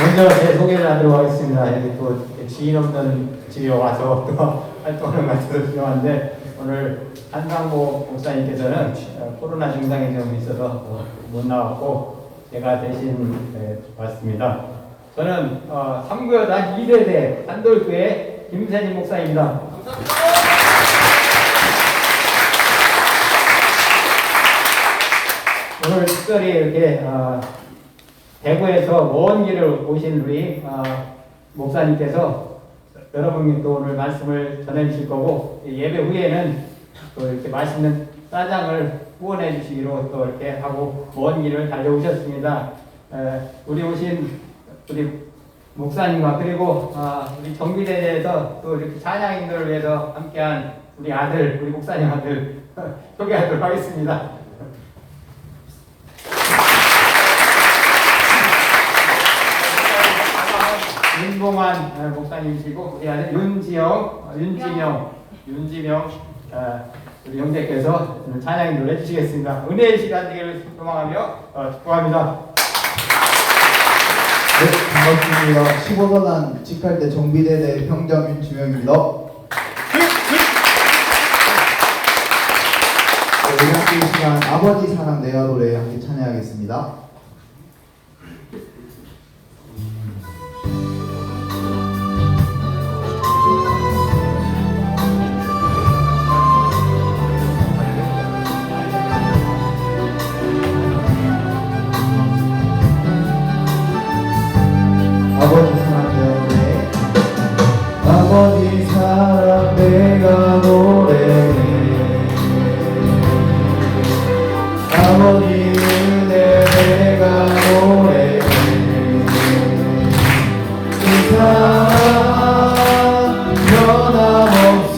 먼저 제 소개를 하도록 하겠습니다. 여기 또 지인 없는 집에 와서 또 활동하는 것 같아서 죄송한데, 오늘 한상보 목사님께서는 코로나 증상이 좀 있어서 못 나왔고 제가 대신 왔습니다. 저는 삼구여단 2세대 한돌교회 김세진 목사입니다. 오늘 특별히 이렇게 대구에서 먼 길을 오신 우리 목사님께서 여러분께 또 오늘 말씀을 전해주실 거고, 예배 후에는 또 이렇게 맛있는 짜장을 후원해 주시기로 또 이렇게 하고 먼 길을 달려오셨습니다. 우리 오신 우리 목사님과 그리고 우리 정비대회에서 또 이렇게 찬양인들을 위해서 함께한 우리 아들, 우리 목사님 아들 소개하도록 하겠습니다. 윤봉환 목사님이시고, 우리 아들 윤지명 우리 형제께서 찬양인도를 해주시겠습니다. 은혜의 시간 되기를 소망하며 축복합니다. 네, 반갑습니다. 15번한 직할때 정비대대 병장 윤지명입니다. 네, 함께 이 시간 아버지 사랑 내가 노래 함께 찬양하겠습니다. 아버지 사랑 내가 노래해, 아버지 은혜 내가 노래해. 그 사랑 변함없으신,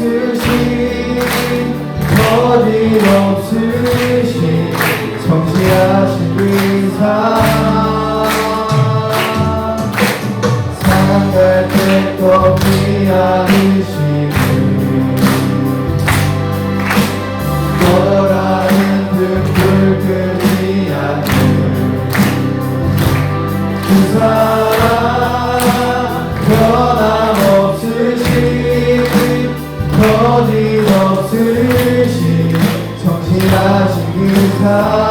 거짓없으신, 성실하신 그 사랑, 사랑할 때 꺾지 않으시고 걸어가는 등불 끄지 않는 그 사랑, 변함없으신, 거짓없으신, 성실하신 그 사랑,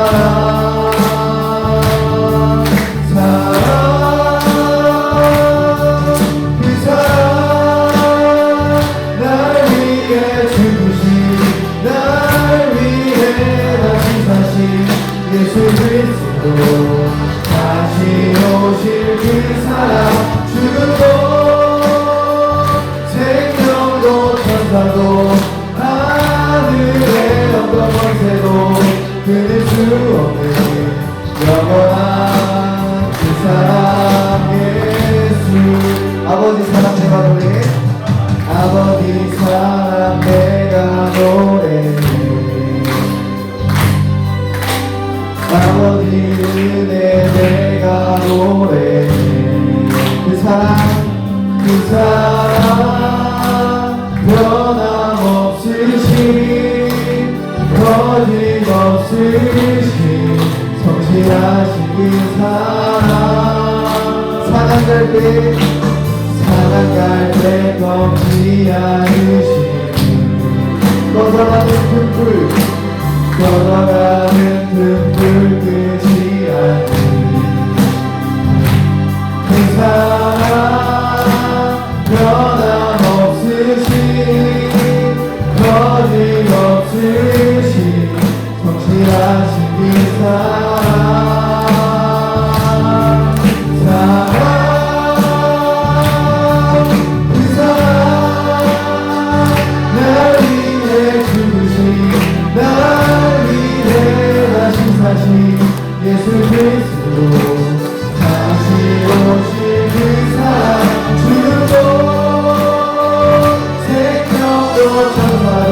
예수 그리스도 다시 오실 그 사랑, 죽음도 생명도 천사도 하늘의 어떤 권세도 끊을 수 없는 영원한 그 사랑 예수. 아버지 사랑 내가 노래해, 아버지 사랑 내가 노래해, 아버지 은혜 내가 노래해. 그 사랑, 그 사랑 변함없으신, 거짓없으신, 성실하신 그 사랑, 사랑 갈 때 꺾지 않으신, 꺼져가는 등불, 걸어가는 등불 끄지 않는 그 사랑, 변함없으신, 거짓없으신, 성실하신 그 사랑, 그 사랑, 날 위해 죽으신, 날 위해 다시 사신 예수 그리스도 다시 오실 그 사랑, 죽음도 생명도 천사도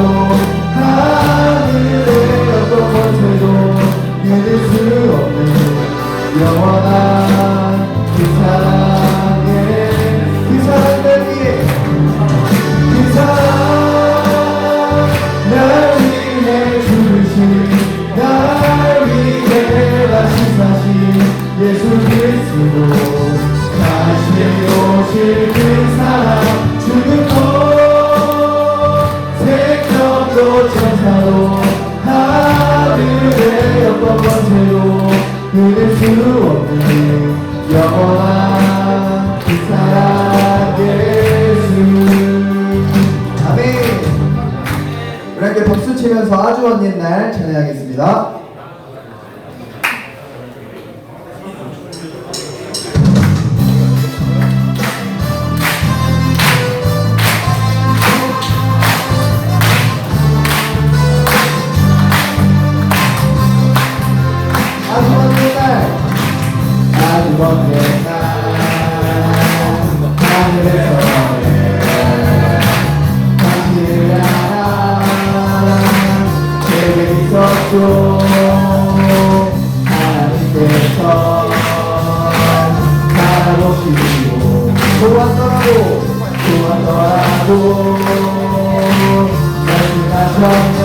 하늘의 어떤 권세도 끊을 수 없는 영원한 그 사랑에, 그 사랑 날 위해, 그 사랑 날 위해 죽으신, 날 위해 다시 사신 예수 그리스도 다시 끊을 수 없는 영원한 그 사랑 예수. 아멘. 우리 함께 박수 치면서 아주 먼 옛날 찬양하겠습니다. 아주 먼 옛날, 아주 먼 옛날 하늘에서 당신을 향한 계획이 있었죠. 하나님께서 바라보시고 좋았더라도 말씀하셨네.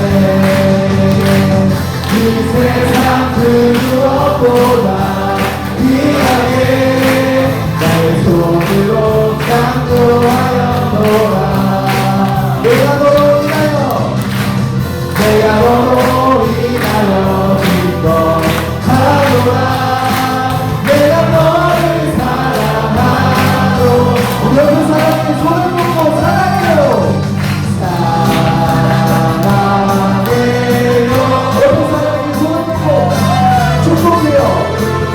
이 세상 그 무엇보다 귀하게 나의 손으로 창조하였노라. 내가 너로 인하여 기뻐하노라. 내가 너를 사랑하노. 여러분 사랑해. 손을 놓고 사랑해요. 사랑해요. 여러분 사랑해. 손을 놓고 축복해요.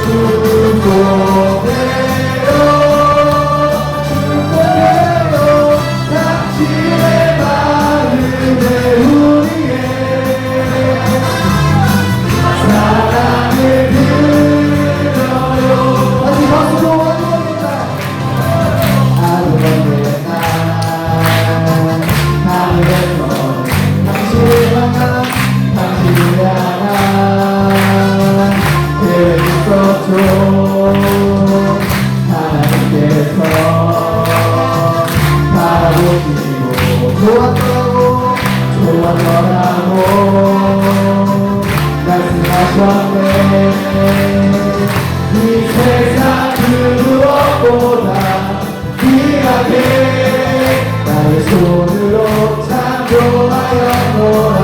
축복해요. 축복해요. 당신의 마음에 우리의 사랑을 드려요. 다시 박수로 완전합니다. 아름다운 옛날 하늘에서 당신을 향한 계획이 있었죠. 하나님께서 바라보시고 좋았더라고 말씀하셨네. 이 세상 그 무엇보다 귀하게 나의 손으로 창조하였노라.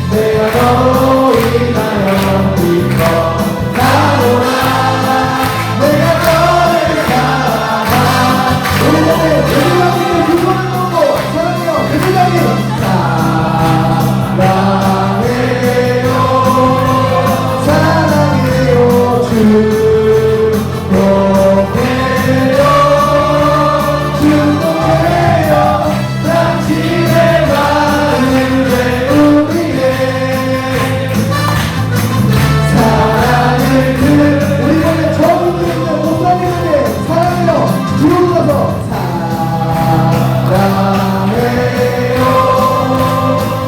내가 너로 인하여 기뻐하노라. 내가 너를 사랑하. 우리의 대장님의 그 손을 놓고 사랑해요. 대장님 사랑해요. 사랑해요. 축복해요. 당신의 마음에 우리의 사랑을 우리 몸에 저분들 있는 목사님에게 사랑해요. 주로서 사랑해요.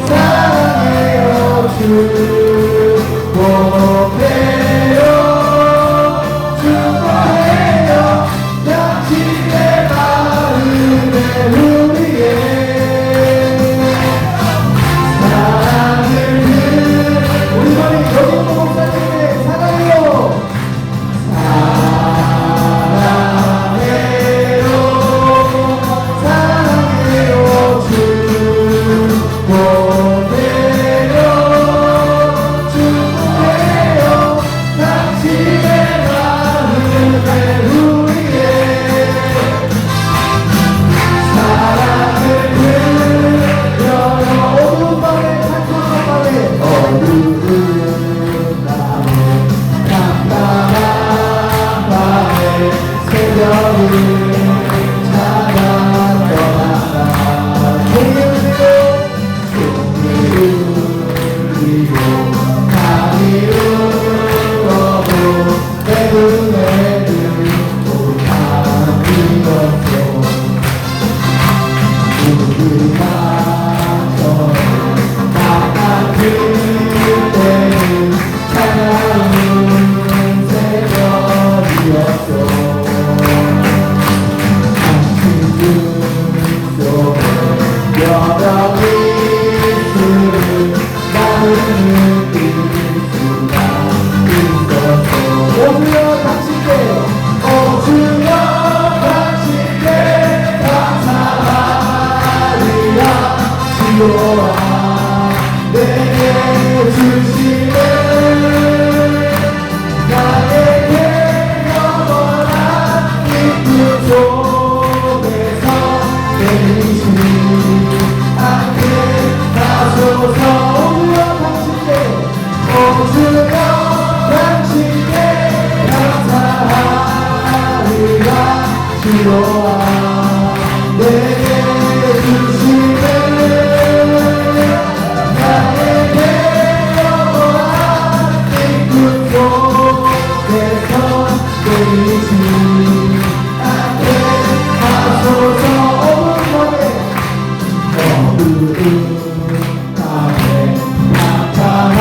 사랑해요. 축복해요. 당신의 마음에 우리의 사랑을 우리 머리 여기 있는 목사님에게 사랑해요. 사랑해요. 사랑해요. 축복해요. 당신의 마음에 우리의 사랑을 드려요. 어두운 밤에 캄캄한 밤에 캄캄한 밤에 새벽을 찾아 떠나가 종이 울리고 밤이 울어도 내 눈에는 밤이 없어. 우리만처럼 나만 그때는 차가운 새벽이었어. 당신 눈 속에 여러 미술을 나는 느낄 수가 주로와 내게 주시네 나에게 영원한 이 꿈속에서 내리지 않게 하소서 어두운 밤에 깜깜한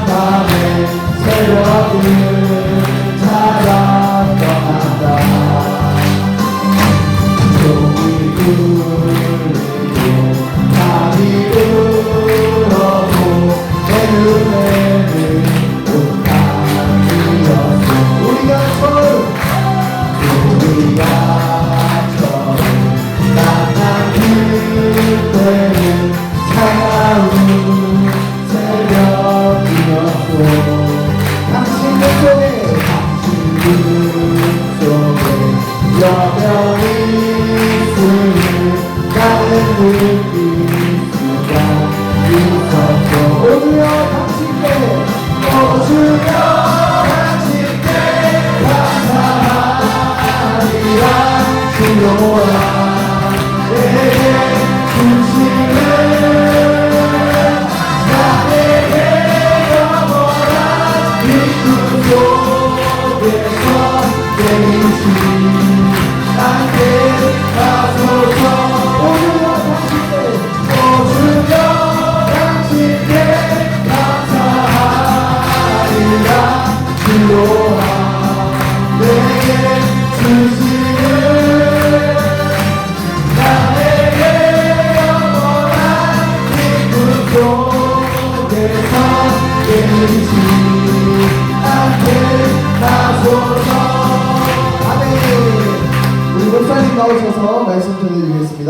밤에 새벽을 찾아 떠난다 종이 울리고 밤이 울어도 내 눈에는 꽃향기였어 우리가 처음 만난 그때는 차가운 새벽이었어 당신 눈 속에 여명이 있으니 나는 느낄 수가 있었어 오주여 당신께 오주여 당신께 감사하리라 주로와 내게 주시는 나에게 영원한 이 꿈속에서 내리지 않게 하소서 오주여 당신께 감사하리라 주로와 내게 주시는 내리지 않게 하소서 아멘 우리 목사님 나오셔서 말씀 전해드리겠습니다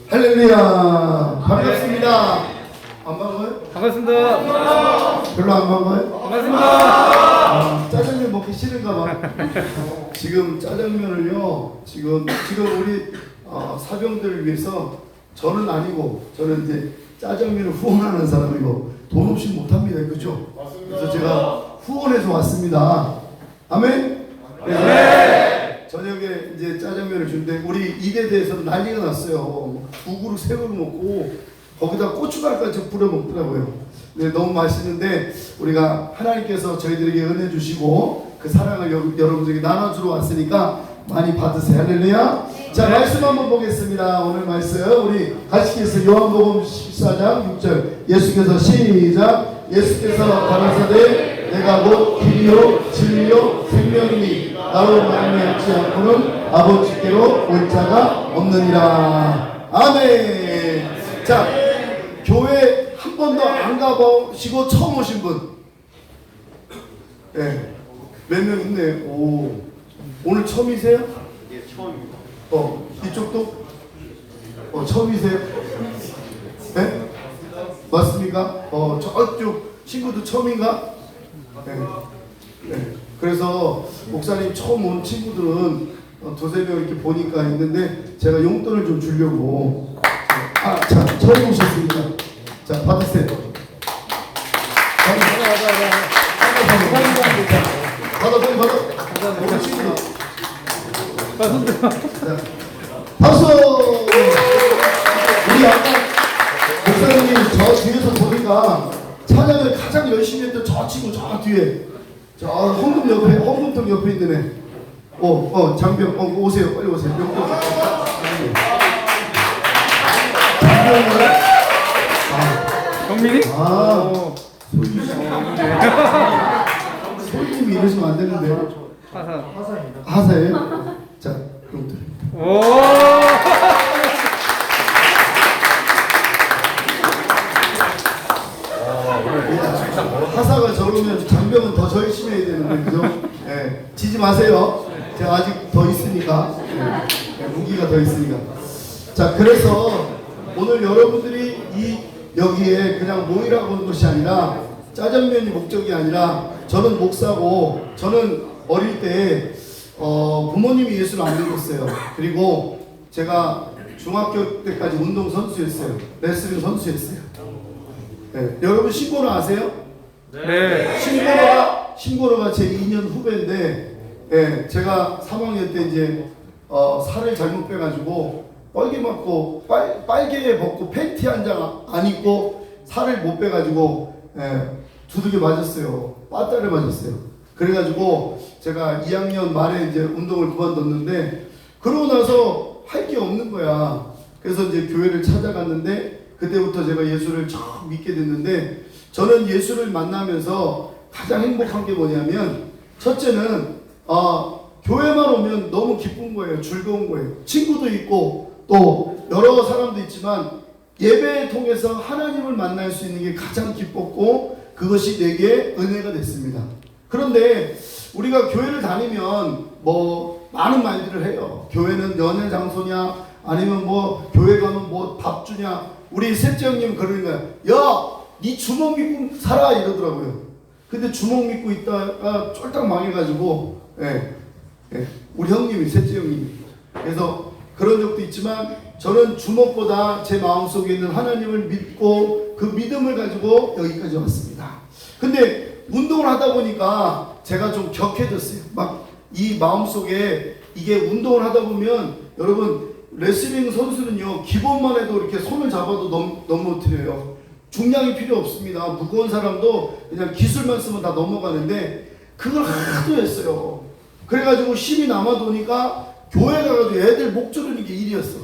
할렐루야 반갑습니다. 안 반가워요? 반갑습니다. 별로 안 반가워요? 반갑습니다. 짜장면 먹기 싫은가 봐. 지금 짜장면을요 지금 우리 사병들을 위해서 저는 아니고 저는 이제 짜장면을 후원하는 사람이고 돈 없이 못합니다. 그렇죠? 그래서 제가 후원해서 왔습니다. 아멘? 네. 저녁에 이제 짜장면을 주는데 우리 이대대에서는 난리가 났어요. 2그릇 3그릇 먹고 거기다 고춧가루까지 뿌려 먹더라고요. 네, 너무 맛있는데 우리가 하나님께서 저희들에게 은혜 주시고 그 사랑을 여러분들에게 나눠주러 왔으니까 많이 받으세요. 할렐루야. 자, 말씀 한번 보겠습니다. 오늘 말씀 우리 같이 읽겠습니다. 요한복음 14장 6절 예수께서 시작 예수께서 가라사대 내가 곧 길이요 진리요 생명이니 나로 말미암지 않고는 아버지께로 올 자가 없느니라. 아멘. 자, 교회 한 번도 안 가보시고 처음 오신 분, 네, 몇 명 있네. 오, 오늘 처음이세요? 예, 처음입니다. 이쪽도 처음이세요? 네, 맞습니까? 저쪽 친구도 처음인가? 네. 네. 그래서 목사님 처음 온 친구들은 두세 명 이렇게 보니까 있는데 제가 용돈을 좀 주려고. 자, 처음 오셨습니다. 자, 받으세요. 받아. 우리 친구들. 자, 박수! 우리 아까 목사님이 저 뒤에서 보니까 찬양을 가장 열심히 했던 저 친구 저 뒤에 저 헌금통 옆에 있는 애. 장병, 오세요. 빨리 오세요. 정민이? 소희님이 이러시면 안 되는데. 하사예요? 자, 그럼 드립니다. 오. 하사가 저러면 장병은 더 열심히 해야 되는데, 그죠? 네, 지지 마세요. 제가 아직 더 있으니까. 네, 무기가 더 있으니까. 자, 그래서 오늘 여러분들이 여기에 그냥 모이라고 하는 것이 아니라 짜장면이 목적이 아니라 저는 목사고 저는 어릴 때 부모님이 예수를 안 믿었어요. 그리고 제가 중학교 때까지 운동 선수였어요. 레슬링 선수였어요. 예. 여러분 신고로 아세요? 네. 신고로가 제 2년 후배인데, 예, 제가 3학년 때 이제 살을 잘못 빼가지고 뻘개 맞고 빨개 벗고 팬티 한 장 안 입고 살을 못 빼가지고 두들겨 맞았어요. 빠따를 맞았어요. 그래가지고 제가 2학년 말에 이제 운동을 그만뒀는데 그러고 나서 할 게 없는 거야. 그래서 이제 교회를 찾아갔는데 그때부터 제가 예수를 처음 믿게 됐는데 저는 예수를 만나면서 가장 행복한 게 뭐냐면 첫째는 교회만 오면 너무 기쁜 거예요. 즐거운 거예요. 친구도 있고 또 여러 사람도 있지만 예배를 통해서 하나님을 만날 수 있는 게 가장 기뻤고 그것이 내게 은혜가 됐습니다. 그런데 우리가 교회를 다니면 뭐 많은 말들을 해요. 교회는 연애 장소냐 아니면 뭐 교회 가면 뭐 밥 주냐. 우리 셋째 형님 그러는 거야. 야, 네 주먹 믿고 살아 이러더라고요. 근데 주먹 믿고 있다가 쫄딱 망해가지고 우리 형님이 셋째 형님이 그래서 그런 적도 있지만 저는 주먹보다 제 마음속에 있는 하나님을 믿고 그 믿음을 가지고 여기까지 왔습니다. 근데 운동을 하다 보니까 제가 좀 격해졌어요. 막 이 마음속에 이게 운동을 하다 보면 여러분 레슬링 선수는요 기본만 해도 이렇게 손을 잡아도 넘어뜨려요. 중량이 필요 없습니다. 무거운 사람도 그냥 기술만 쓰면 다 넘어가는데 그걸 하도 했어요. 그래가지고 힘이 남아도니까 교회 가가지고 애들 목 조르는 게 일이었어.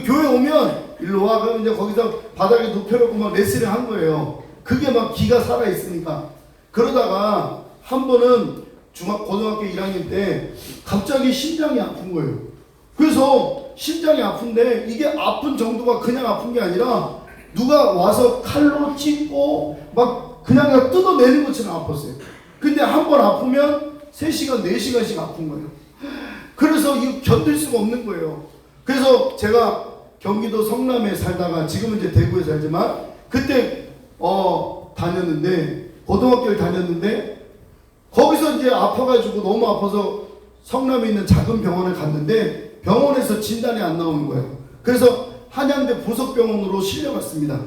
교회 오면 일로 와 그러면 이제 거기서 바닥에 눕혀놓고 막 레슬링 한 거예요. 그게 막 기가 살아 있으니까. 그러다가 한 번은 고등학교 1학년 때 갑자기 심장이 아픈 거예요. 그래서 심장이 아픈데 이게 아픈 정도가 그냥 아픈 게 아니라 누가 와서 칼로 찢고 막 그냥 뜯어내는 것처럼 아팠어요. 근데 한 번 아프면 3시간, 4시간씩 아픈 거예요. 그래서 이거 견딜 수가 없는 거예요. 그래서 제가 경기도 성남에 살다가 지금은 이제 대구에 살지만 그때 다녔는데 고등학교를 다녔는데 거기서 이제 아파가지고 너무 아파서 성남에 있는 작은 병원에 갔는데 병원에서 진단이 안 나오는 거예요. 그래서 한양대 부석병원으로 실려갔습니다.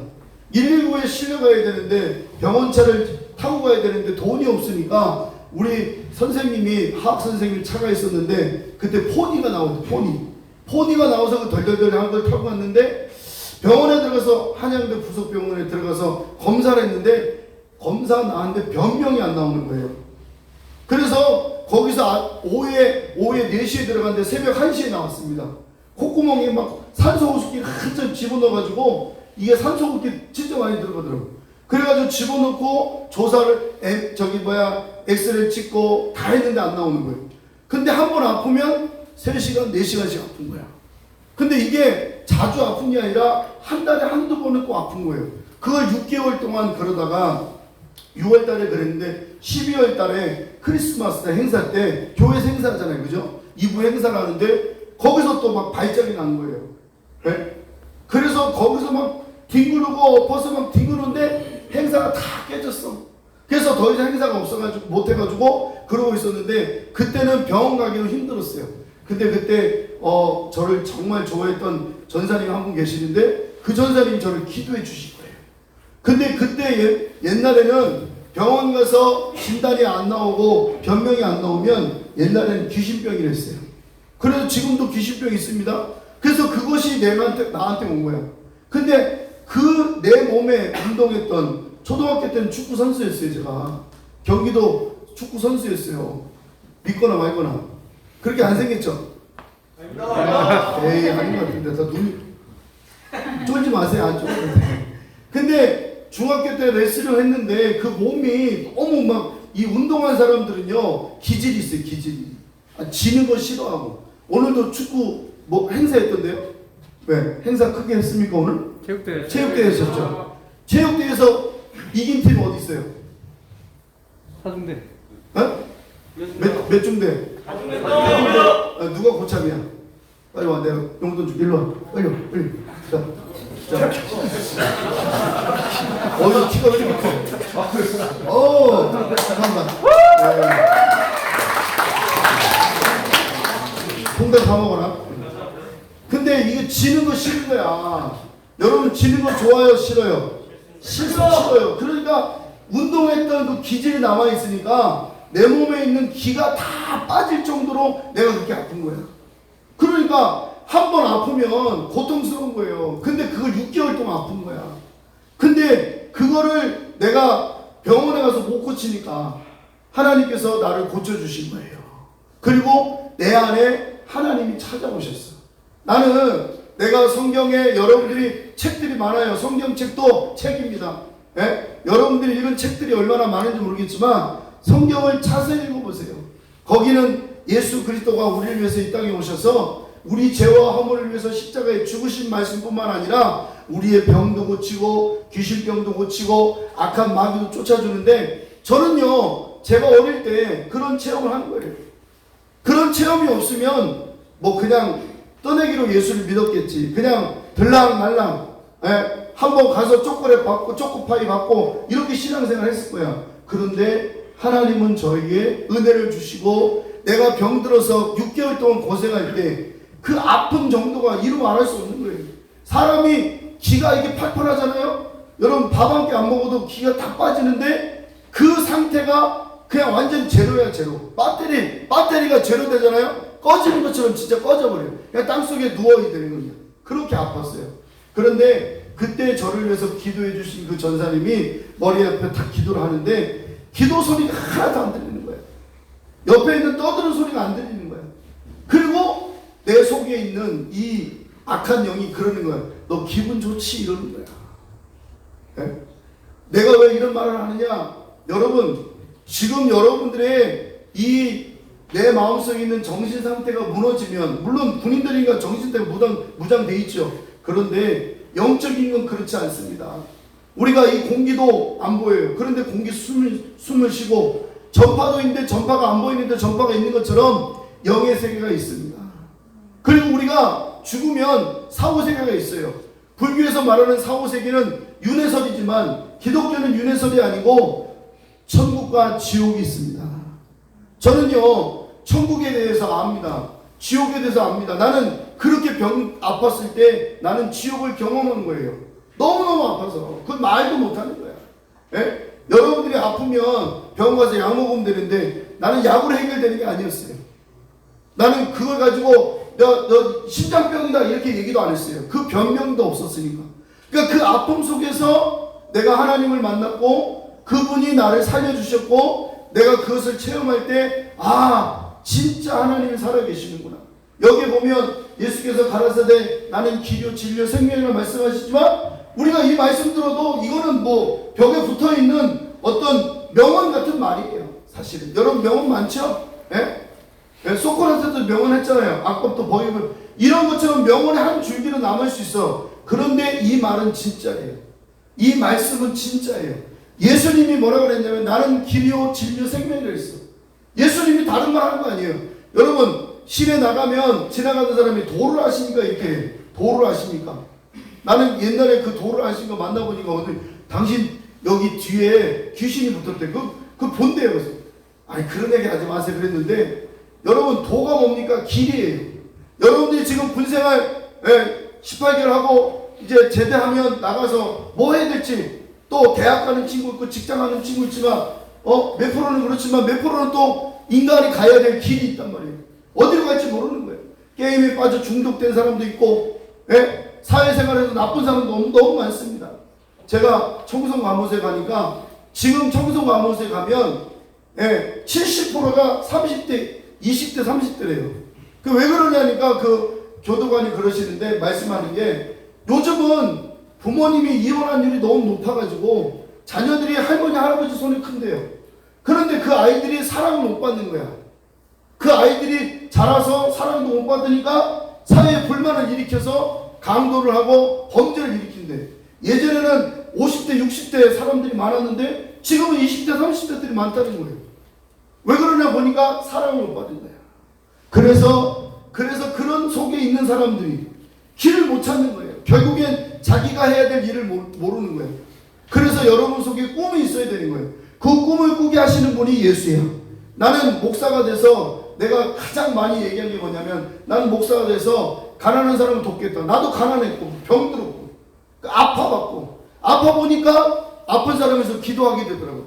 119에 실려가야 되는데 병원차를 타고 가야 되는데 돈이 없으니까 우리 선생님이 화학 선생님 차가 있었는데 그때 포니가 나오죠. 포니가 나와서 그 덜덜덜 한 걸 타고 갔는데 병원에 들어가서 한양대 부석병원에 들어가서 검사를 했는데 검사 나왔는데 변명이 안 나오는 거예요. 그래서 거기서 오후에 4시에 들어갔는데 새벽 1시에 나왔습니다. 콧구멍에 막 산소호흡기 한참 집어넣어가지고 이게 산소호흡기 진짜 많이 들어가더라고요. 그래가지고 집어넣고 조사를 엑스레이 찍고 다 했는데 안 나오는 거예요. 근데 한 번 아프면 3시간, 4시간씩 아픈 거야. 근데 이게 자주 아픈 게 아니라 한 달에 한두 번은 꼭 아픈 거예요. 그걸 6개월 동안 그러다가 6월 달에 그랬는데 12월 달에 크리스마스 때 행사 때 교회 행사잖아요. 그죠? 2부 행사를 하는데 거기서 또 막 발작이 난 거예요. 네? 그래서 거기서 막 뒹구르고 엎어서 막 뒹구르는데 행사가 다 깨졌어. 그래서 더 이상 행사가 없어가지고 못해가지고 그러고 있었는데 그때는 병원 가기도 힘들었어요. 근데 그때 저를 정말 좋아했던 전사님 한 분 계시는데 그 전사님이 저를 기도해 주신 거예요. 근데 그때 옛날에는 병원 가서 진단이 안 나오고 변명이 안 나오면 옛날에는 귀신병이랬어요. 그래서 지금도 귀신병이 있습니다. 그래서 그것이 나한테 온 거야. 근데 그 내 몸에 운동했던 초등학교 때는 축구 선수였어요. 제가 경기도 축구 선수였어요. 믿거나 말거나 그렇게 안 생겼죠? 에이 아닌 것 같은데 다 눈이 쫄지 마세요. 안 쫄지 마세요. 근데 중학교 때 레슬링을 했는데 그 몸이 너무 막 이 운동한 사람들은요 기질이 있어요. 기질이 지는 거 싫어하고 오늘도 축구 뭐 행사했던데요? 왜? 행사 크게 했습니까 오늘? 체육대회 했었죠. 체육대회에서 이긴 팀 어디 있어요? 사중대. 몇 중대? 누가 고참이야? 빨리 와. 내가 용돈 줄게. 일로 와. 빨리 와. 빨리. 자. 키가 왜 이렇게 커? 잠깐만. 통닭 다 먹어라. 근데 이게 지는 거 싫은 거야. 여러분 지는 거 좋아요? 싫어요? 식어요. 그러니까 운동했던 그 기질이 남아 있으니까 내 몸에 있는 기가 다 빠질 정도로 내가 그렇게 아픈 거야. 그러니까 한 번 아프면 고통스러운 거예요. 근데 그걸 6개월 동안 아픈 거야. 근데 그거를 내가 병원에 가서 못 고치니까 하나님께서 나를 고쳐주신 거예요. 그리고 내 안에 하나님이 찾아오셨어. 나는 내가 성경에 여러분들이 책들이 많아요. 성경책도 책입니다. 예? 여러분들이 읽은 책들이 얼마나 많은지 모르겠지만 성경을 자세히 읽어보세요. 거기는 예수 그리스도가 우리를 위해서 이 땅에 오셔서 우리 죄와 허물을 위해서 십자가에 죽으신 말씀뿐만 아니라 우리의 병도 고치고 귀신병도 고치고 악한 마귀도 쫓아주는데, 저는요 제가 어릴 때 그런 체험을 한 거예요. 그런 체험이 없으면 뭐 그냥 떠내기로 예수를 믿었겠지. 그냥 들락날락 한번 가서 초콜릿 받고 초코파이 받고 이렇게 신앙생활 했을 거야. 그런데 하나님은 저에게 은혜를 주시고 내가 병들어서 6개월 동안 고생할 때 그 아픈 정도가 이루 말할 수 없는 거예요. 사람이 기가 이게 팔팔하잖아요. 여러분 밥 한 끼 안 먹어도 기가 다 빠지는데 그 상태가 그냥 완전 제로야. 제로. 배터리가 제로 되잖아요. 꺼지는 것처럼 진짜 꺼져버려요. 그냥 땅속에 누워야 되는 거예요. 그렇게 아팠어요. 그런데 그때 저를 위해서 기도해 주신 그 전사님이 머리 앞에 딱 기도를 하는데 기도 소리가 하나도 안 들리는 거예요. 옆에 있는 떠드는 소리가 안 들리는 거예요. 그리고 내 속에 있는 이 악한 영이 그러는 거야. 너 기분 좋지? 이러는 거야. 네? 내가 왜 이런 말을 하느냐? 여러분, 지금 여러분들의 이 내 마음속에 있는 정신 상태가 무너지면, 물론 군인들이니까 정신 상태가 무장돼 있죠. 그런데 영적인 건 그렇지 않습니다. 우리가 이 공기도 안 보여요. 그런데 공기 숨을 쉬고, 전파도 있는데 전파가 안 보이는데 전파가 있는 것처럼 영의 세계가 있습니다. 그리고 우리가 죽으면 사후세계가 있어요. 불교에서 말하는 사후세계는 윤회설이지만 기독교는 윤회설이 아니고 천국과 지옥이 있습니다. 저는요 천국에 대해서 압니다. 지옥에 대해서 압니다. 나는 그렇게 병 아팠을 때 나는 지옥을 경험한 거예요. 너무너무 아파서 그 말도 못하는 거야. 예? 여러분들이 아프면 병원 가서 약 먹으면 되는데 나는 약으로 해결되는 게 아니었어요. 나는 그걸 가지고 너 심장병이다 이렇게 얘기도 안 했어요. 그 변명도 없었으니까. 그러니까 그 아픔 속에서 내가 하나님을 만났고 그분이 나를 살려주셨고 내가 그것을 체험할 때 진짜 하나님이 살아계시는구나. 여기 보면 예수께서 가라사대 나는 길이요 진리요 생명이라고 말씀하시지만 우리가 이 말씀 들어도 이거는 뭐 벽에 붙어있는 어떤 명언 같은 말이에요. 사실은 여러분 명언 많죠? 예? 소크라테스도 명언했잖아요. 악법도 버이블 이런 것처럼 명언의 한 줄기로 남을 수 있어. 그런데 이 말은 진짜예요. 이 말씀은 진짜예요. 예수님이 뭐라 그랬냐면 나는 길이요 진리요 생명이라고 했어. 예수님이 다른 말 하는 거 아니에요. 여러분 시내 나가면 지나가는 사람이 도를 아시니까 이렇게 도를 아십니까? 나는 옛날에 그 도를 아신 거 만나보니까 오늘 당신 여기 뒤에 귀신이 붙었대. 그 본대요. 그래서 아니 그런 얘기 하지 마세요 그랬는데 여러분 도가 뭡니까? 길이에요. 여러분들이 지금 군생활 18개월 하고 이제 제대하면 나가서 뭐 해야 될지 또 대학 가는 친구 있고 직장 가는 친구 있지만 몇 프로는 그렇지만 몇 프로는 또 인간이 가야 될 길이 있단 말이에요. 어디로 갈지 모르는 거예요. 게임에 빠져 중독된 사람도 있고 사회생활에서 나쁜 사람도 너무 많습니다. 제가 청송감호소에 가니까 지금 청송감호소에 가면 70%가 30대 20대 30대래요. 그 왜 그러냐니까 그 교도관이 그러시는데 말씀하는 게 요즘은 부모님이 이혼한율이 너무 높아가지고 자녀들이 할머니 할아버지 손이 큰대요. 그런데 그 아이들이 사랑을 못 받는 거야. 그 아이들이 자라서 사랑도 못 받으니까 사회에 불만을 일으켜서 강도를 하고 범죄를 일으킨대. 예전에는 50대 60대 사람들이 많았는데 지금은 20대 30대들이 많다는 거예요. 왜 그러냐 보니까 사랑을 못 받은 거야. 그래서 그런 속에 있는 사람들이 길을 못 찾는 거예요. 결국엔 자기가 해야 될 일을 모르는 거예요. 그래서 여러분 속에 꿈이 있어야 되는 거예요. 그 꿈을 꾸게 하시는 분이 예수예요. 나는 목사가 돼서 내가 가장 많이 얘기한 게 뭐냐면 나는 목사가 돼서 가난한 사람을 돕겠다. 나도 가난했고 병들었고 아파봤고 아파 보니까 아픈 사람에서 기도하게 되더라고요.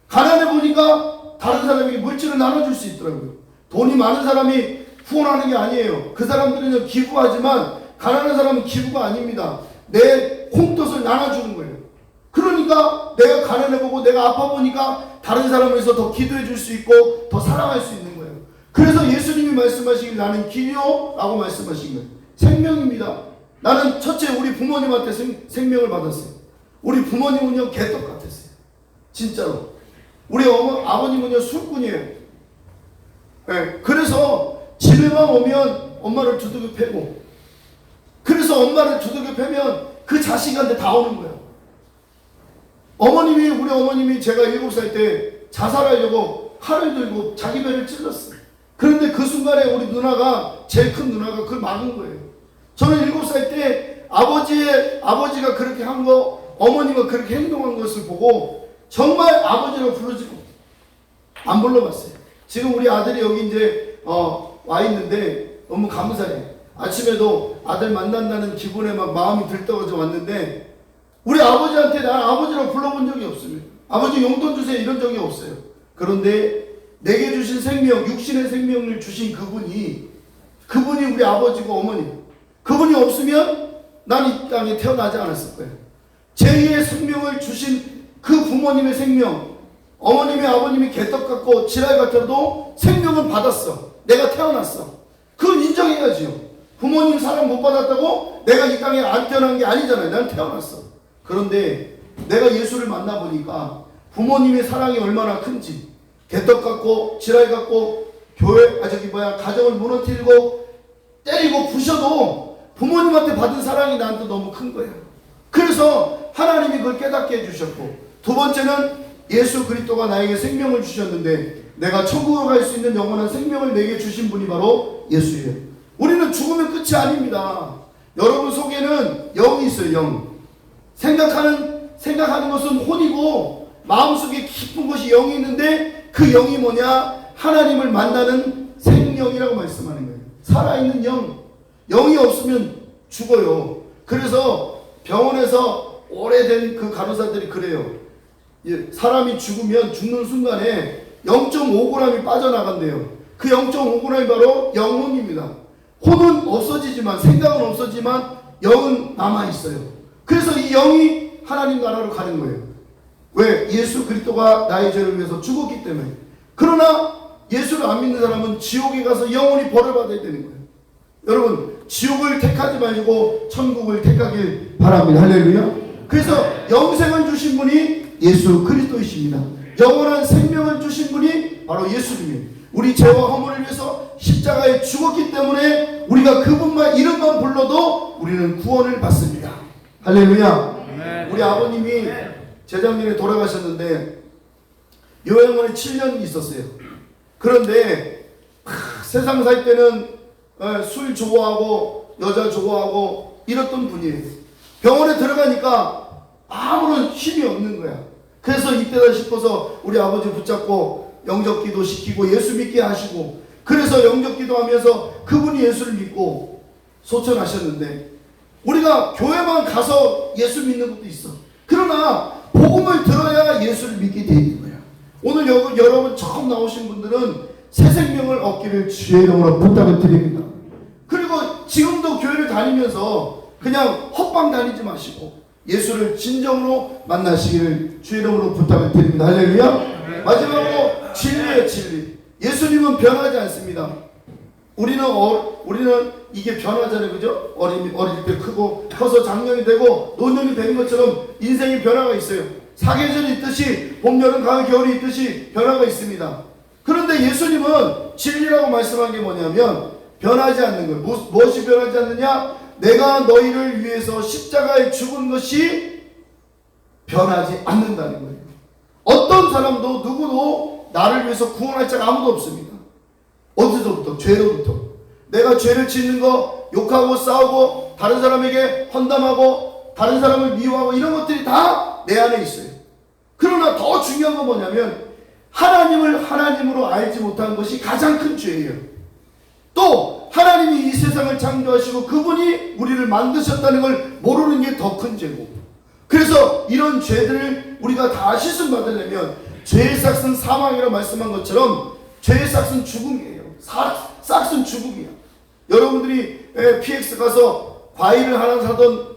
가난해 보니까 다른 사람에게 물질을 나눠줄 수 있더라고요. 돈이 많은 사람이 후원하는 게 아니에요. 그 사람들은 기부하지만 가난한 사람은 기부가 아닙니다. 내 콩떡을 나눠주는 거예요. 그러니까 내가 가난해보고 내가 아파보니까 다른 사람에서 더 기도해 줄 수 있고 더 사랑할 수 있는 거예요. 그래서 예수님이 말씀하시길 나는 길이요 라고 말씀하신 거예요. 생명입니다. 나는 첫째 우리 부모님한테 생명을 받았어요. 우리 부모님은요 개떡 같았어요. 진짜로. 우리 아버님은요 술꾼이에요. 네, 그래서 집에만 오면 엄마를 두들겨 패고, 그래서 엄마를 두들겨 패면 그 자식한테 다 오는 거예요. 우리 어머님이 제가 7살 때 자살하려고 칼을 들고 자기 배를 찔렀어요. 그런데 그 순간에 우리 누나가, 제일 큰 누나가 그걸 막은 거예요. 저는 7살 때 아버지가 그렇게 한 거, 어머니가 그렇게 행동한 것을 보고 정말 아버지라고 부르지도 안 불러봤어요. 지금 우리 아들이 여기 이제 와 있는데 너무 감사해요. 아침에도 아들 만난다는 기분에 막 마음이 들떠서 왔는데, 우리 아버지한테 난 아버지라고 불러본 적이 없습니다. 아버지 용돈 주세요 이런 적이 없어요. 그런데 내게 주신 생명, 육신의 생명을 주신 그분이 우리 아버지고 어머니, 그분이 없으면 난 이 땅에 태어나지 않았을 거예요. 제2의 생명을 주신 그 부모님의 생명, 어머님이 아버님이 개떡 같고 지랄 같아도 생명은 받았어. 내가 태어났어. 그건 인정해야지요. 부모님 사랑 못 받았다고 내가 이 땅에 안 태어난 게 아니잖아요. 난 태어났어. 그런데 내가 예수를 만나보니까 부모님의 사랑이 얼마나 큰지, 개떡 같고 지랄 같고 가정을 무너뜨리고 때리고 부셔도 부모님한테 받은 사랑이 나한테 너무 큰 거예요. 그래서 하나님이 그걸 깨닫게 해주셨고, 두 번째는 예수 그리스도가 나에게 생명을 주셨는데 내가 천국으로 갈 수 있는 영원한 생명을 내게 주신 분이 바로 예수예요. 우리는 죽으면 끝이 아닙니다. 여러분 속에는 영이 있어요. 영. 생각하는 것은 혼이고 마음속에 깊은 것이 영이 있는데 그 영이 뭐냐? 하나님을 만나는 생명이라고 말씀하는 거예요. 살아있는 영. 영이 없으면 죽어요. 그래서 병원에서 오래된 그 간호사들이 그래요. 사람이 죽는 순간에 0.5g이 빠져나간대요. 그 0.5g이 바로 영혼입니다. 혼은 없어지지만, 생각은 없어지지만 영은 남아있어요. 그래서 이 영이 하나님 나라로 가는 거예요. 왜? 예수 그리스도가 나의 죄를 위해서 죽었기 때문에. 그러나 예수를 안 믿는 사람은 지옥에 가서 영원히 벌을 받아야 되는 거예요. 여러분, 지옥을 택하지 말고 천국을 택하길 바랍니다. 할렐루야. 그래서 영생을 주신 분이 예수 그리스도이십니다. 영원한 생명을 주신 분이 바로 예수님이에요. 우리 죄와 허물을 위해서 십자가에 죽었기 때문에 우리가 그분만 이름만 불러도 우리는 구원을 받습니다. 할렐루야. 우리 아버님이 재작년에 돌아가셨는데 요양원에 7년 있었어요. 그런데 세상 살 때는 술 좋아하고 여자 좋아하고 이랬던 분이에요. 병원에 들어가니까 아무런 힘이 없는 거야. 그래서 이때다 싶어서 우리 아버지 붙잡고 영접기도 시키고 예수 믿게 하시고, 그래서 영접기도 하면서 그분이 예수를 믿고 소천하셨는데, 우리가 교회만 가서 예수 믿는 것도 있어. 그러나 복음을 들어야 예수를 믿게 되는 거야. 오늘 여러분 처음 나오신 분들은 새 생명을 얻기를 주의 이름으로 부탁을 드립니다. 그리고 지금도 교회를 다니면서 그냥 헛방 다니지 마시고 예수를 진정으로 만나시기를 주의 이름으로 부탁을 드립니다. 할렐루야. 마지막으로 진리의 진리. 예수님은 변하지 않습니다. 우리는 이게 변하잖아요. 그죠? 어릴 때 크고 커서 장년이 되고 노년이 되는 것처럼 인생의 변화가 있어요. 사계절이 있듯이 봄, 여름, 가을, 겨울이 있듯이 변화가 있습니다. 그런데 예수님은 진리라고 말씀한 게 뭐냐면 변하지 않는 거예요. 무엇이 변하지 않느냐? 내가 너희를 위해서 십자가에 죽은 것이 변하지 않는다는 거예요. 어떤 사람도 누구도 나를 위해서 구원할 자가 아무도 없습니다. 어디서부터? 죄로부터. 내가 죄를 짓는 거, 욕하고 싸우고 다른 사람에게 헌담하고 다른 사람을 미워하고 이런 것들이 다 내 안에 있어요. 그러나 더 중요한 건 뭐냐면 하나님을 하나님으로 알지 못하는 것이 가장 큰 죄예요. 또 하나님이 이 세상을 창조하시고 그분이 우리를 만드셨다는 걸 모르는 게 더 큰 죄고, 그래서 이런 죄들을 우리가 다 씻음 받으려면 죄의 싹은 사망이라고 말씀한 것처럼 죄의 싹은 죽음이에요. 싹은 죽음이야. 여러분들이 PX 가서 과일을 하나 사던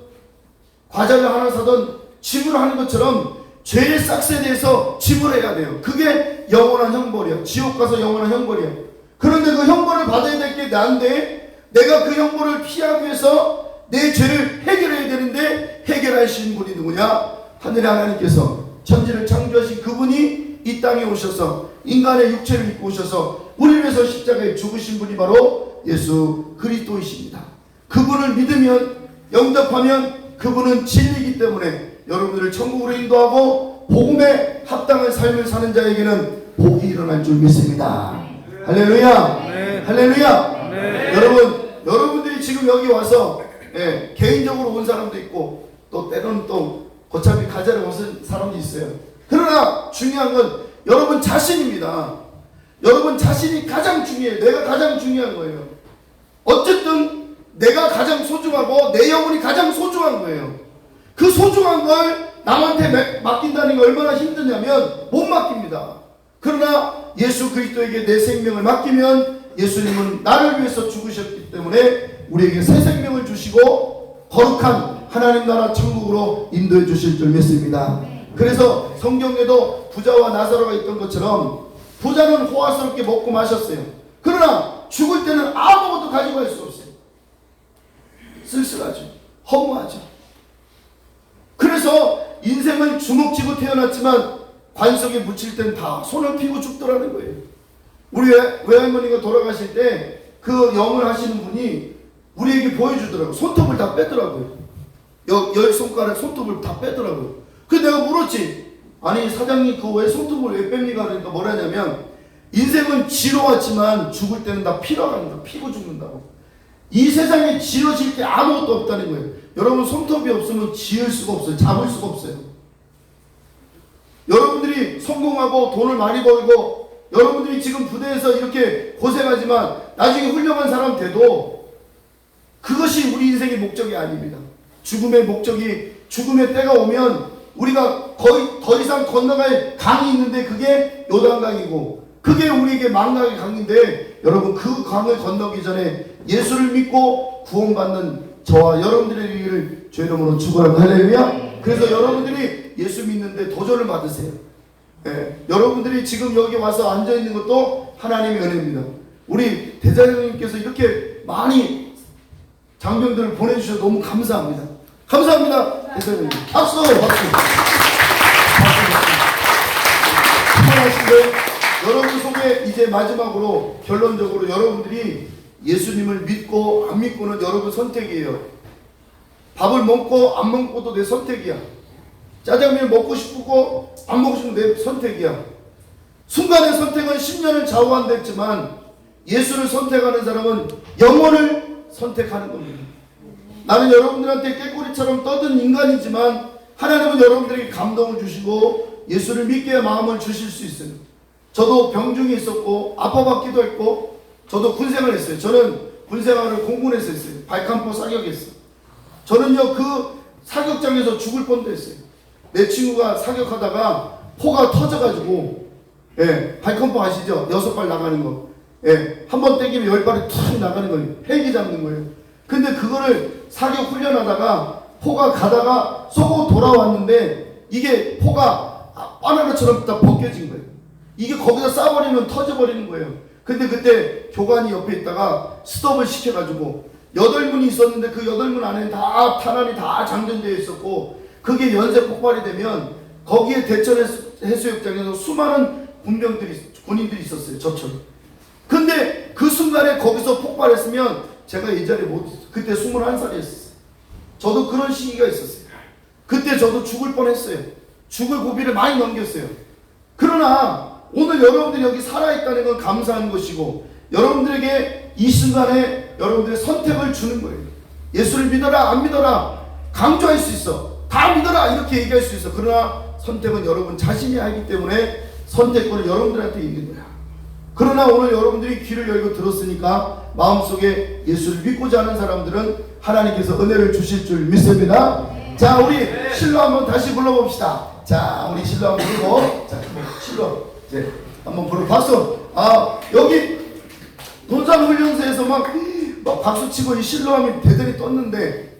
과자를 하나 사던 지불하는 것처럼 죄의 싹스에 대해서 지불해야 돼요. 그게 영원한 형벌이야. 지옥 가서 영원한 형벌이야. 그런데 그 형벌을 받아야 될 게 나인데 내가 그 형벌을 피하기 위해서 내 죄를 해결해야 되는데 해결하신 분이 누구냐? 하늘의 하나님께서 천지를 창조하신 그분이 이 땅에 오셔서 인간의 육체를 입고 오셔서 우리를 위해서 십자가에 죽으신 분이 바로 예수 그리스도이십니다. 그분을 믿으면 영접하면 그분은 진리이기 때문에 여러분들을 천국으로 인도하고 복음에 합당한 삶을 사는 자에게는 복이 일어날 줄 믿습니다. 할렐루야. 네. 할렐루야. 네. 여러분들이 지금 여기 와서 개인적으로 온 사람도 있고 또 때로는 또 고차비 가자를 온 사람도 있어요. 그러나 중요한 건 여러분 자신입니다. 여러분 자신이 가장 중요해요. 내가 가장 중요한 거예요. 어쨌든 내가 가장 소중하고 내 영혼이 가장 소중한 거예요. 그 소중한 걸 남한테 맡긴다는 게 얼마나 힘드냐면 못 맡깁니다. 그러나 예수 그리스도에게 내 생명을 맡기면 예수님은 나를 위해서 죽으셨기 때문에 우리에게 새 생명을 주시고 거룩한 하나님 나라 천국으로 인도해 주실 줄 믿습니다. 그래서 성경에도 부자와 나사로가 있던 것처럼 부자는 호화스럽게 먹고 마셨어요. 그러나 죽을 때는 아무것도 가지고 갈 수 없어요. 쓸쓸하죠. 허무하죠. 그래서 인생을 주먹쥐고 태어났지만 관석에 묻힐 땐 다 손을 피고 죽더라는 거예요. 우리 외할머니가 돌아가실 때 그 영을 하시는 분이 우리에게 보여주더라고요. 손톱을 다 빼더라고요. 열 손가락 손톱을 다 빼더라고요. 그래서 내가 물었지. 아니 사장님 그 왜 손톱을 왜 뺍니까? 그러니까 뭐라냐면 인생은 지루하지만 죽을 때는 다 피로 간다. 피고 죽는다고. 이 세상에 지어질 게 아무것도 없다는 거예요. 여러분 손톱이 없으면 지을 수가 없어요. 잡을 수가 없어요. 여러분들이 성공하고 돈을 많이 벌고 여러분들이 지금 부대에서 이렇게 고생하지만 나중에 훌륭한 사람 돼도 그것이 우리 인생의 목적이 아닙니다. 죽음의 목적이 죽음의 때가 오면 우리가 거의 더 이상 건너갈 강이 있는데 그게 요단강이고 그게 우리에게 망각의 강인데 여러분 그 강을 건너기 전에 예수를 믿고 구원받는 저와 여러분들의 일을 주 이름으로 축원합니다. 할렐루야. 그래서 여러분들이 예수 믿는데 도전을 받으세요. 여러분들이 지금 여기 와서 앉아있는 것도 하나님의 은혜입니다. 우리 대장님께서 이렇게 많이 장병들을 보내주셔서 너무 감사합니다. 감사합니다. 대장님 박수. 하나님께 여러분 속에 이제 마지막으로 결론적으로 여러분들이 예수님을 믿고 안 믿고는 여러분 선택이에요. 밥을 먹고 안 먹고도 내 선택이야. 짜장면 먹고 싶고 안 먹고 싶은 내 선택이야. 순간의 선택은 10년을 좌우한댔지만 예수를 선택하는 사람은 영혼을 선택하는 겁니다. 나는 여러분들한테 깨꼬리처럼 떠든 인간이지만 하나님은 여러분들에게 감동을 주시고 예수를 믿게 마음을 주실 수 있어요. 저도 병중에 있었고 아파받기도 했고 저도 군생활을 했어요. 저는 군생활을 공군에서 했어요. 발칸포 사격했어요. 저는요 그 사격장에서 죽을 뻔도 했어요. 내 친구가 사격하다가 포가 터져가지고 발칸포 아시죠? 6발 나가는 거. 한 번 땡기면 10발이 툭 나가는 거예요. 헬기 잡는 거예요. 근데 그거를 사격 훈련하다가 포가 가다가 쏘고 돌아왔는데 이게 포가 바나나처럼 딱 벗겨진 거예요. 이게 거기다 쏴버리면 터져버리는 거예요. 근데 그때 교관이 옆에 있다가 스톱을 시켜가지고 8문이 있었는데 그 8문 안에 다 탄환이 다 장전되어 있었고 그게 연쇄 폭발이 되면 거기에 대천 해수욕장에서 수많은 군인들이 있었어요. 저처럼. 근데 그 순간에 거기서 폭발했으면 제가 이 자리에 못 있었어요. 그때 21살이었어요. 저도 그런 시기가 있었어요. 그때 저도 죽을 뻔했어요. 죽을 고비를 많이 넘겼어요. 그러나 오늘 여러분들이 여기 살아있다는 건 감사한 것이고 여러분들에게 이 순간에 여러분들의 선택을 주는 거예요. 예수를 믿어라 안 믿어라 강조할 수 있어. 다 믿어라 이렇게 얘기할 수 있어. 그러나 선택은 여러분 자신이 하기 때문에 선택권은 여러분들한테 있는 거야. 그러나 오늘 여러분들이 귀를 열고 들었으니까 마음속에 예수를 믿고자 하는 사람들은 하나님께서 은혜를 주실 줄 믿습니다. 자, 우리 실로 한번 다시 불러봅시다. 자, 우리 실로 한번 부르고, 자, 실로 이제 한번 부르. 박수. 아, 여기 논산훈련소에서 막 박수 치고 이 실로 하면 대단히 떴는데,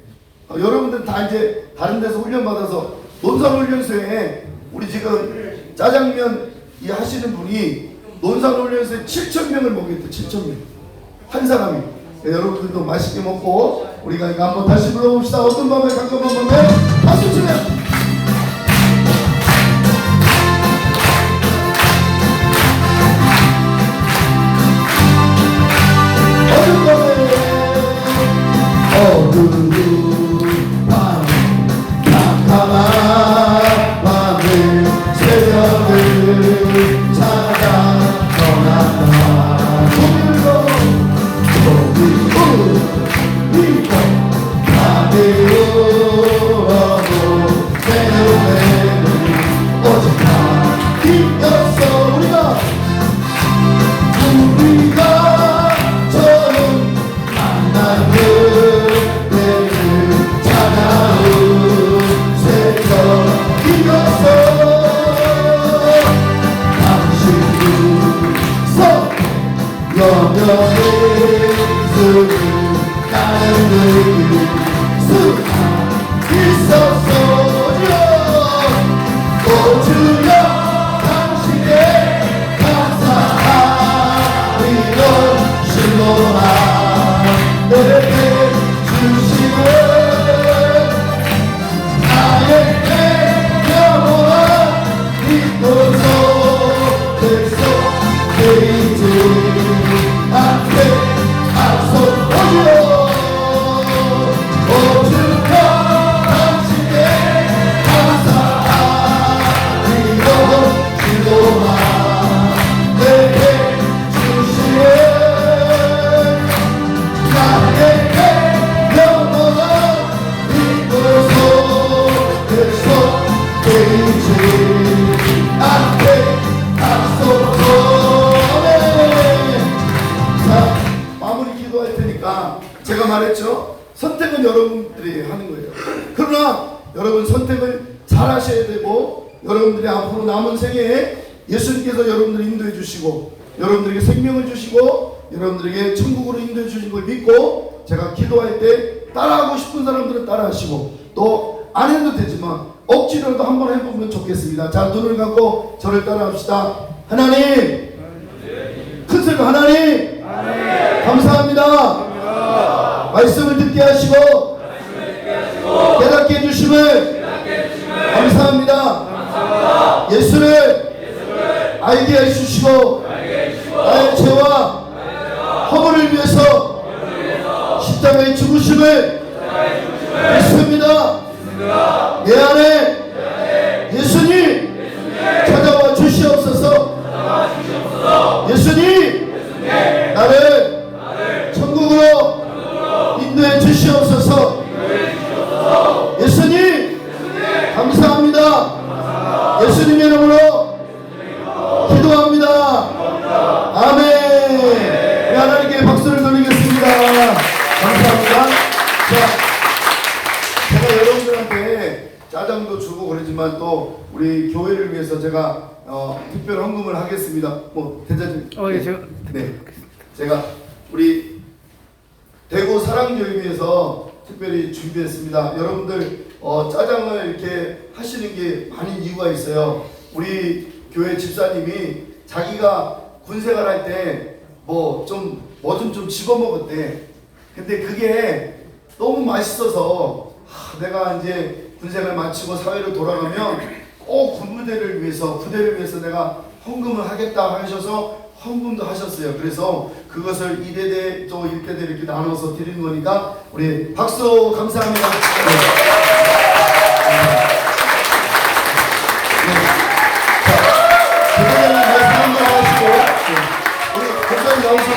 여러분들 다 이제 다른 데서 훈련 받아서 논산훈련소에 우리 지금 짜장면 이 하시는 분이 논산훈련소에 7,000명을 먹였대. 7,000명 한 사람이. 네, 여러분들도 맛있게 먹고 우리가 이거 한번 다시 불러봅시다. 어떤 밤에 잠깐만 밤에 박수 치면 어떤 밤에 어두운 밤 캄캄한 밤을 새벽을 찾아 떠난다. 우리고 밤이 울어도 새로운 오직 밤이었어. 우리가 처음 만난 그때를 찾아온 새벽이었어. 당신은 여명의 숨을 나는 수가 있었어요. 오 주여 당신의 감사하리로 신로하 내게 주시는 나에게 영원한 믿고서 계속되지 않게 약속하죠. 오주여 당신의 감사하리로 기도하 내게 주시는 나에게 영원한 믿고서 계속되지 않게 약속하네. 자, 마무리 기도할 테니까 제가 말했죠. 선택은 여러분들이 하는 거예요. 그러나 여러분 선택을 잘 하셔야 되고 여러분들이 앞으로 남은 생애에 예수님께서 여러분들을 인도해 주시고 여러분들에게 생명을 주시고 여러분들에게 천국으로 인도해 주신 걸 믿고 제가 기도할 때 따라하고 싶은 사람들은 따라하시고 또 안 해도 되지만 억지로라도 한번 해보면 좋겠습니다. 자, 눈을 감고 저를 따라합시다. 하나님, 큰 소리로 하나님, 감사합니다. 말씀을 듣게 하시고 깨닫게 해주심을 감사합니다. 예수를 알게 해주시고 나의 죄와 허물을 위해서 십자가의 죽으심을 믿습니다. 내 안에 예수님 찾아와 주시옵소서. 예수님 나를 천국으로 인도해 주시옵소서. 예수님 감사합니다. 예수님의 이름으로 기도합니다. 아멘. 우리 하나님께 박수를 돌리겠습니다. 감사합니다. 자, 제가 여러분들한테 짜장도 주고 그러지만 또 우리 교회를 위해서 제가 특별 헌금을 하겠습니다. 뭐 대자님. 예, 제가 네, 제가 우리 대구 사랑교회에서 특별히 준비했습니다. 여러분들 짜장을 이렇게 하시는 게 많은 이유가 있어요. 우리 교회 집사님이 자기가 군생활 할 때 뭐 좀 집어먹었대. 근데 그게 너무 맛있어서 내가 이제 군생활 마치고 사회로 돌아가면 꼭 군부대를 위해서 부대를 위해서 내가 헌금을 하겠다 하셔서 헌금도 하셨어요. 그래서 그것을 2대대 또 1대대 이렇게 나눠서 드리는 거니까 우리 박수 감사합니다. 네. 자, 대단히 말씀 한번 하시고 우리 목사님 나오시고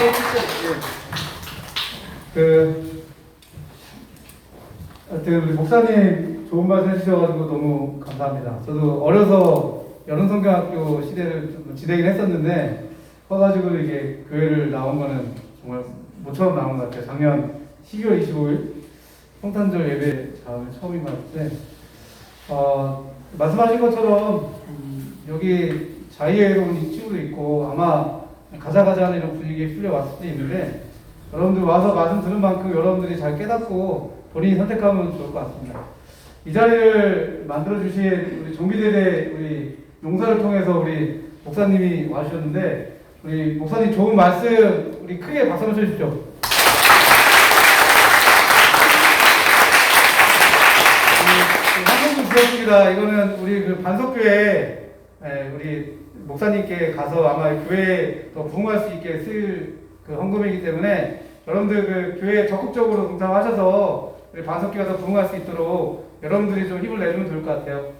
하여튼 우리 목사님 좋은 말씀 해주셔가지고 너무 감사합니다. 저도 어려서 여름성경학교 시대를 좀 지내긴 했었는데 커가지고 이게 교회를 나온 거는 정말 모처럼 나온 것 같아요. 작년 12월 25일 성탄절 예배 처음인 것 같은데 말씀하신 것처럼 여기 자유로운 친구도 있고 아마 가자가자 하는 이런 분위기에 풀려왔을 때 있는데 여러분들 와서 말씀 들은 만큼 여러분들이 잘 깨닫고 본인이 선택하면 좋을 것 같습니다. 이 자리를 만들어주신 우리 종비대대 우리 용사를 통해서 우리 목사님이 와주셨는데 우리 목사님 좋은 말씀 우리 크게 박수 한번 쳐주십시오. 한번도 주셨습니다. 이거는 우리 그 반석교회 우리 목사님께 가서 아마 교회에 더 부흥할 수 있게 쓸 그 헌금이기 때문에 여러분들 그 교회에 적극적으로 동참하셔서 우리 반석교회가 더 부흥할 수 있도록 여러분들이 좀 힘을 내주면 좋을 것 같아요.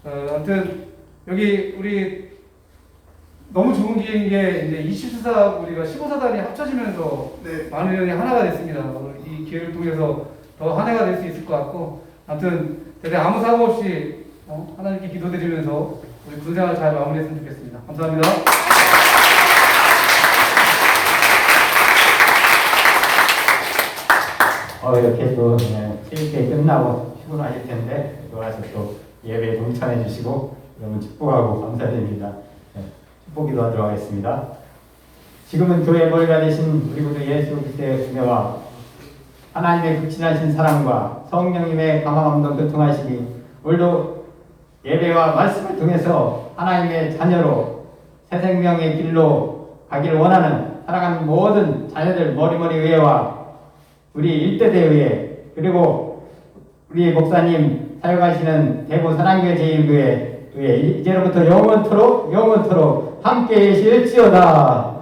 아무튼 여기 우리 너무 좋은 기회인 게 이제 24 우리가 15사단이 합쳐지면서 네. 많은 인원이 하나가 됐습니다. 이 기회를 통해서 더 한 해가 될 수 있을 것 같고 아무튼 대대 아무 사고 없이 하나님께 기도드리면서 우리 군생활 잘 마무리했으면 좋겠습니다. 감사합니다. 이렇게 또 체육회 끝나고 피곤하실 텐데 또 와서 또 예배에 동참해 주시고 여러분 축복하고 감사드립니다. 축복 기도하도록 하겠습니다. 지금은 교회 머리가 되신 우리 구주 예수 그리스도의 은혜와 하나님의 극진하신 사랑과 성령님의 강함도 교통하시기 오늘도 예배와 말씀을 통해서 하나님의 자녀로 새 생명의 길로 가기를 원하는 사랑하는 모든 자녀들 머리머리 의회와 우리 일대대의회 그리고 우리 목사님 사역하시는 대구 사랑교회 제1교회 이제로부터 영원토록 함께 계실지어다.